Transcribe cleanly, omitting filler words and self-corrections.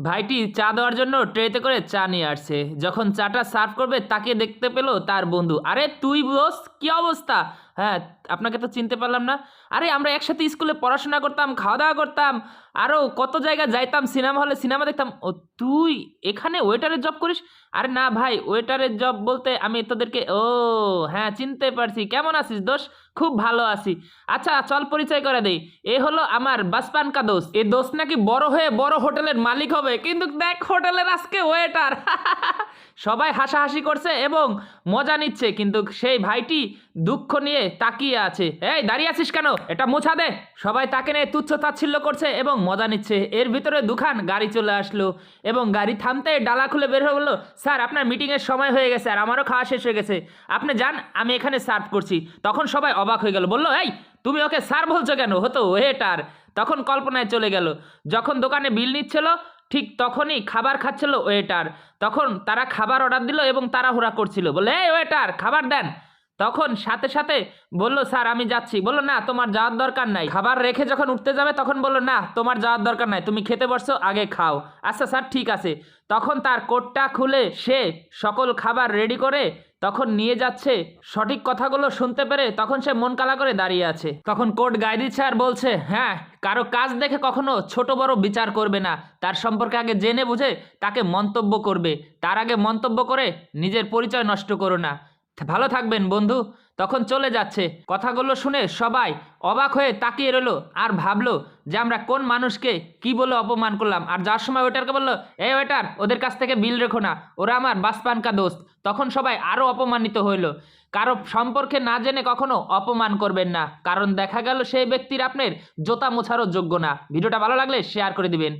ভাইটি চা দেওয়ার জন্য ট্রেতে করে চা নিয়ে আসছে। যখন চাটা সার্ভ করবে তাকে দেখতে পেল তার বন্ধু। আরে তুই বস, কি অবস্থা? হ্যাঁ, আপনাকে তো চিনতে পারলাম না। আরে আমরা একসাথে স্কুলে পড়াশোনা করতাম, খাওয়া দাওয়া করতাম, আরও কত জায়গায় যাইতাম, সিনেমা হলে সিনেমা দেখতাম। ও তুই এখানে ওয়েটারের জব করিস? আরে না ভাই, ওয়েটারের জব বলতে আমি তোদেরকে, ও হ্যাঁ চিনতে পারছি। কেমন আছিস দোষ? খুব ভালো আছি। আচ্ছা চল পরিচয় করে দেই। এ হলো আমার বাসপান কা দোস্ত। এ দোস্ত নাকি বড় হয়ে বড় হোটেলের মালিক হবে, কিন্তু দেখ হোটেলের আজকে ওয়েটার। সবাই হাসাহাসি করছে এবং মজা নিচ্ছে, কিন্তু সেই ভাইটি দুঃখ নিয়ে তাকিয়ে আছে। এই দাঁড়িয়ে আছিস কেন? এটা মোছা দে। সবাই তাকে নিয়ে তুচ্ছ তাচ্ছিল্য করছে এবং মজা নিচ্ছে। এর ভিতরে দুখান গাড়ি চলে আসলো এবং গাড়ি থামতে ডালা খুলে বের হয়ে বললো, স্যার আপনার মিটিংয়ের সময় হয়ে গেছে আর আমারও খাওয়া শেষ হয়ে গেছে, আপনি যান, আমি এখানে সার্ভ করছি। তখন সবাই অবাক হয়ে গেল, বললো এই তুমি ওকে স্যার বলছো কেন? হতো ওয়েটার। তখন কল্পনায় চলে গেল, যখন দোকানে বিল নিচ্ছিল ঠিক তখনই খাবার খাচ্ছিল ওয়েটার। তখন তারা খাবার অর্ডার দিল এবং তাড়াহুড়া করছিল, বলে এই ওয়েটার খাবার দেন। তখন সাথে সাথে বললো, স্যার আমি যাচ্ছি। বললো না, তোমার যাওয়ার দরকার নাই। খাবার রেখে যখন উঠতে যাবে তখন বললো, না তোমার যাওয়ার দরকার নাই, তুমি খেতে বসছো, আগে খাও। আচ্ছা স্যার ঠিক আছে। তখন তার কোটটা খুলে সে সকল খাবার রেডি করে তখন নিয়ে যাচ্ছে। সঠিক কথাগুলো শুনতে পেরে তখন সে মন কালা করে দাঁড়িয়ে আছে। তখন কোর্ট গায়ে দিচ্ছে আর বলছে, হ্যাঁ কারো কাজ দেখে কখনো ছোট বড় বিচার করবে না, তার সম্পর্কে আগে জেনে বুঝে তাকে মন্তব্য করবে, তার আগে মন্তব্য করে নিজের পরিচয় নষ্ট করো না। ভালো থাকবেন বন্ধু। তখন চলে যাচ্ছে। কথাগুলো শুনে সবাই অবাক হয়ে তাকিয়ে রইলো আর ভাবলো যে আমরা কোন মানুষকে কি বলে অপমান করলাম। আর যার সময় ওয়েটারকে বললো, এই ওয়েটার ওদের কাছ থেকে বিল রেখো না, ওরা আমার বাসপান কা দোস্ত। তখন সবাই আরও অপমানিত হইলো। কারো সম্পর্কে না জেনে কখনো অপমান করবেন না, কারণ দেখা গেল সেই ব্যক্তির আপনার জোতা মোছারও যোগ্য না। ভিডিওটা ভালো লাগলে শেয়ার করে দিবেন।